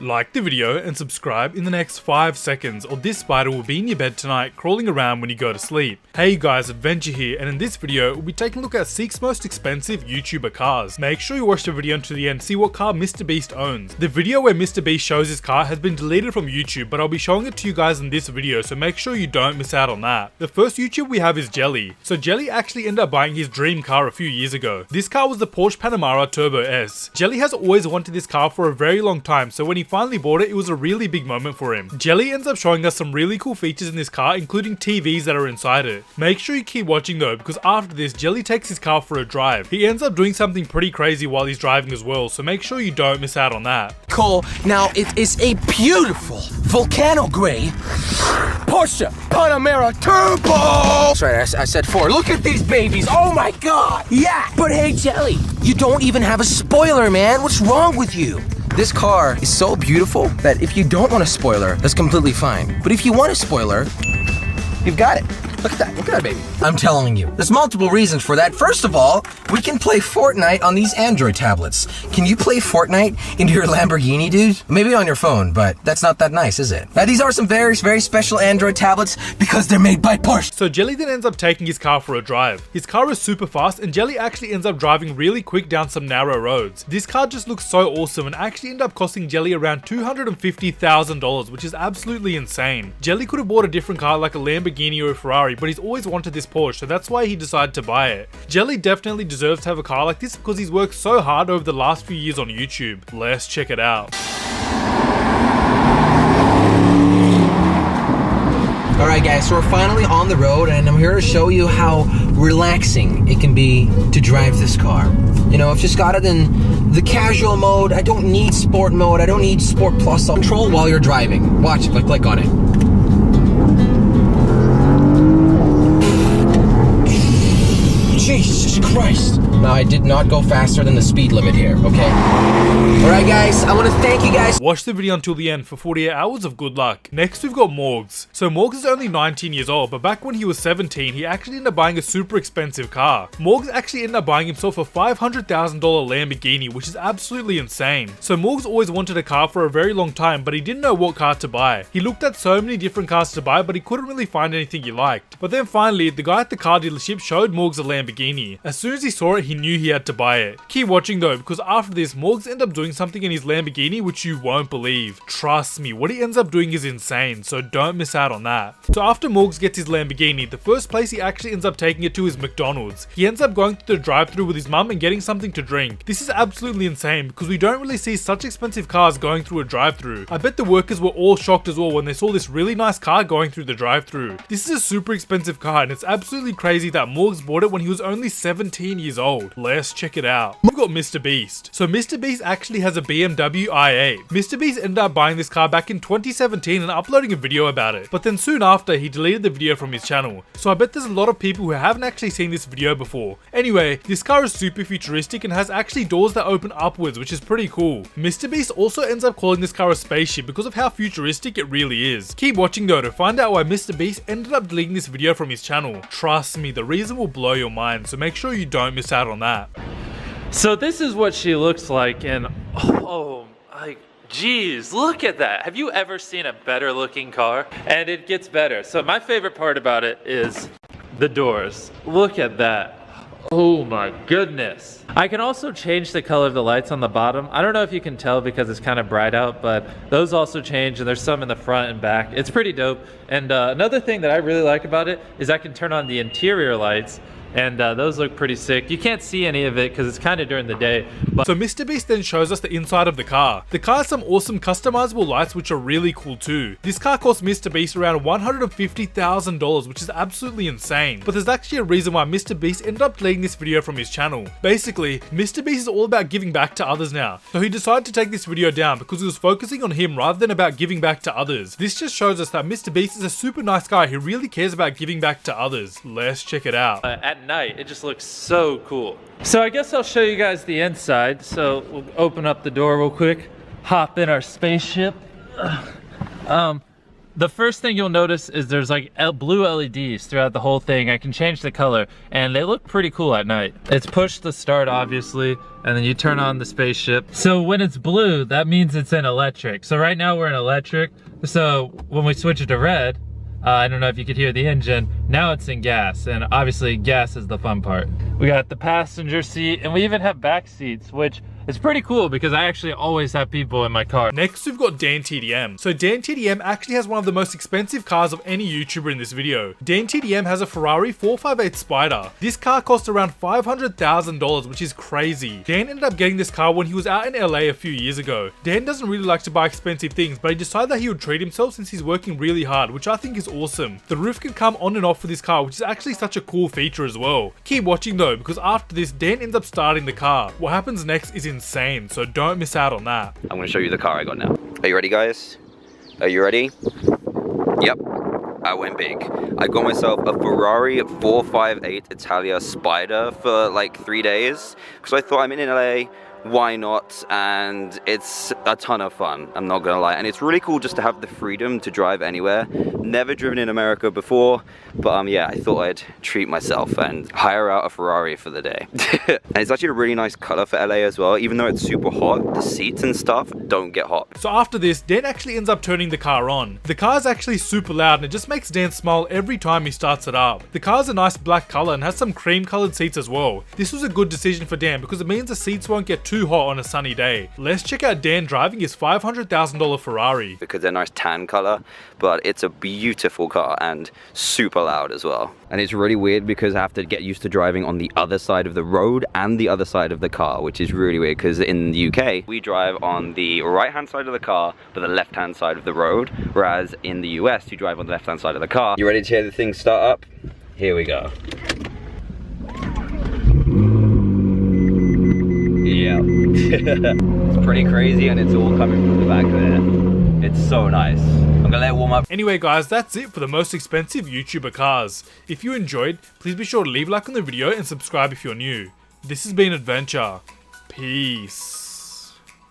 Like the video and subscribe in the next 5 seconds, or this spider will be in your bed tonight crawling around when you go to sleep. Hey guys, Adventure here, and in this video we'll be taking a look at 6 most expensive YouTuber cars. Make sure you watch the video until the end to see what car MrBeast owns. The video where MrBeast shows his car has been deleted from YouTube, but I'll be showing it to you guys in this video, so make sure you don't miss out on that. The first YouTuber we have is Jelly. So Jelly actually ended up buying his dream car a few years ago. This car was the Porsche Panamera Turbo S. Jelly has always wanted this car for a very long time, so when he finally bought it, it was a really big moment for him. Jelly ends up showing us some really cool features in this car, including TVs that are inside it. Make sure you keep watching though, because after this, Jelly takes his car for a drive. He ends up doing something pretty crazy while he's driving as well, so make sure you don't miss out on that. Cole, now it is a beautiful volcano gray Porsche Panamera Turbo. Sorry, I said 4. Look at these babies. Oh my god. Yeah. But hey, Jelly, you don't even have a spoiler, man. What's wrong with you? This car is so beautiful that if you don't want a spoiler, that's completely fine. But if you want a spoiler, you've got it. Look at that. Look at that, baby. I'm telling you, there's multiple reasons for that. First of all, we can play Fortnite on these Android tablets. Can you play Fortnite into your Lamborghini, dude? Maybe on your phone, but that's not that nice, is it? Now, these are some very, very special Android tablets because they're made by Porsche. So Jelly then ends up taking his car for a drive. His car is super fast, and Jelly actually ends up driving really quick down some narrow roads. This car just looks so awesome and actually ended up costing Jelly around $250,000, which is absolutely insane. Jelly could have bought a different car like a Lamborghini or a Ferrari, but he's always wanted this Porsche, so that's why he decided to buy it. Jelly definitely deserves to have a car like this because he's worked so hard over the last few years on YouTube. Let's check it out. Alright guys, so we're finally on the road and I'm here to show you how relaxing it can be to drive this car. You know, I've just got it in the casual mode. I don't need sport mode. I don't need sport plus. I'll control while you're driving. Watch if I click on it. Jesus Christ. Now, I did not go faster than the speed limit here, okay? Alright guys, I want to thank you guys. Watch the video until the end for 48 hours of good luck. Next we've got Morgs. So Morgs is only 19 years old, but back when he was 17, he actually ended up buying a super expensive car. Morgs actually ended up buying himself a $500,000 Lamborghini, which is absolutely insane. So Morgs always wanted a car for a very long time, but he didn't know what car to buy. He looked at so many different cars to buy, but he couldn't really find anything he liked. But then finally, the guy at the car dealership showed Morgs a Lamborghini. As soon as he saw it, he knew he had to buy it. Keep watching though, because after this, Morgs ended up doing something in his Lamborghini which you won't believe. Trust me, what he ends up doing is insane, so don't miss out on that. So after Morgs gets his Lamborghini, the first place he actually ends up taking it to is McDonald's. He ends up going to the drive-thru with his mum and getting something to drink. This is absolutely insane because we don't really see such expensive cars going through a drive-thru. I bet the workers were all shocked as well when they saw this really nice car going through the drive-thru. This is a super expensive car and it's absolutely crazy that Morgs bought it when he was only 17 years old. Let's check it out. We've got MrBeast. So MrBeast actually has a BMW i8. MrBeast ended up buying this car back in 2017 and uploading a video about it. But then soon after, he deleted the video from his channel. So I bet there's a lot of people who haven't actually seen this video before. Anyway, this car is super futuristic and has actually doors that open upwards, which is pretty cool. MrBeast also ends up calling this car a spaceship because of how futuristic it really is. Keep watching though to find out why MrBeast ended up deleting this video from his channel. Trust me, the reason will blow your mind, so make sure you don't miss out on that. So this is what she looks like, and oh, like, geez, look at that. Have you ever seen a better looking car? And it gets better. So my favorite part about it is the doors. Look at that. Oh my goodness. I can also change the color of the lights on the bottom. I don't know if you can tell because it's kind of bright out, but those also change, and there's some in the front and back. It's pretty dope. And another thing that I really like about it is I can turn on the interior lights, and those look pretty sick. You can't see any of it because it's kind of during the day. But so MrBeast then shows us the inside of the car. The car has some awesome customizable lights which are really cool too. This car cost MrBeast around $150,000, which is absolutely insane. But there's actually a reason why MrBeast ended up deleting this video from his channel. Basically, MrBeast is all about giving back to others now. So he decided to take this video down because he was focusing on him rather than about giving back to others. This just shows us that MrBeast is a super nice guy who really cares about giving back to others. Let's check it out. at night, it just looks so cool. So I guess I'll show you guys the inside. So we'll open up the door real quick, hop in our spaceship. The first thing you'll notice is there's like blue LEDs throughout the whole thing. I can change the color and they look pretty cool at night. It's push to start obviously, and then you turn on the spaceship. So when it's blue, that means it's in electric. So right now we're in electric. So when we switch it to red, I don't know if you could hear the engine, now it's in gas, and obviously gas is the fun part. We got the passenger seat, and we even have back seats, which is pretty cool because I actually always have people in my car. Next, we've got Dan TDM. So Dan TDM actually has one of the most expensive cars of any YouTuber in this video. Dan TDM has a Ferrari 458 Spider. This car cost around $500,000, which is crazy. Dan ended up getting this car when he was out in LA a few years ago. Dan doesn't really like to buy expensive things, but he decided that he would treat himself since he's working really hard, which I think is awesome. The roof can come on and off for this car, which is actually such a cool feature as well. Keep watching though, because after this, Dan ends up starting the car. What happens next is insane, so don't miss out on that. I'm gonna show you the car I got now. Are you ready, guys? Are you ready? Yep, I went big. I got myself a Ferrari 458 Italia Spider for like 3 days because I thought I'm in LA, why not? And it's a ton of fun, I'm not gonna lie. And it's really cool just to have the freedom to drive anywhere. Never driven in America before, but yeah, I thought I'd treat myself and hire out a Ferrari for the day. And it's actually a really nice color for LA as well. Even though it's super hot, the seats and stuff don't get hot. So after this, Dan actually ends up turning the car on. The car is actually super loud and it just makes Dan smile every time he starts it up. The car is a nice black color and has some cream colored seats as well. This was a good decision for Dan because it means the seats won't get too hot on a sunny day. Let's check out Dan driving his $500,000 Ferrari. Because they're nice tan color, but it's a beautiful car and super loud as well. And it's really weird because I have to get used to driving on the other side of the road and the other side of the car, which is really weird because in the UK, we drive on the right-hand side of the car, but the left-hand side of the road, whereas in the US, you drive on the left-hand side of the car. You ready to hear the thing start up? Here we go. Yeah. It's pretty crazy and it's all coming from the back there. It's so nice. I'm gonna let it warm up. Anyway guys, that's it for the most expensive YouTuber cars. If you enjoyed, please be sure to leave a like on the video and subscribe if you're new. This has been Adventure. Peace.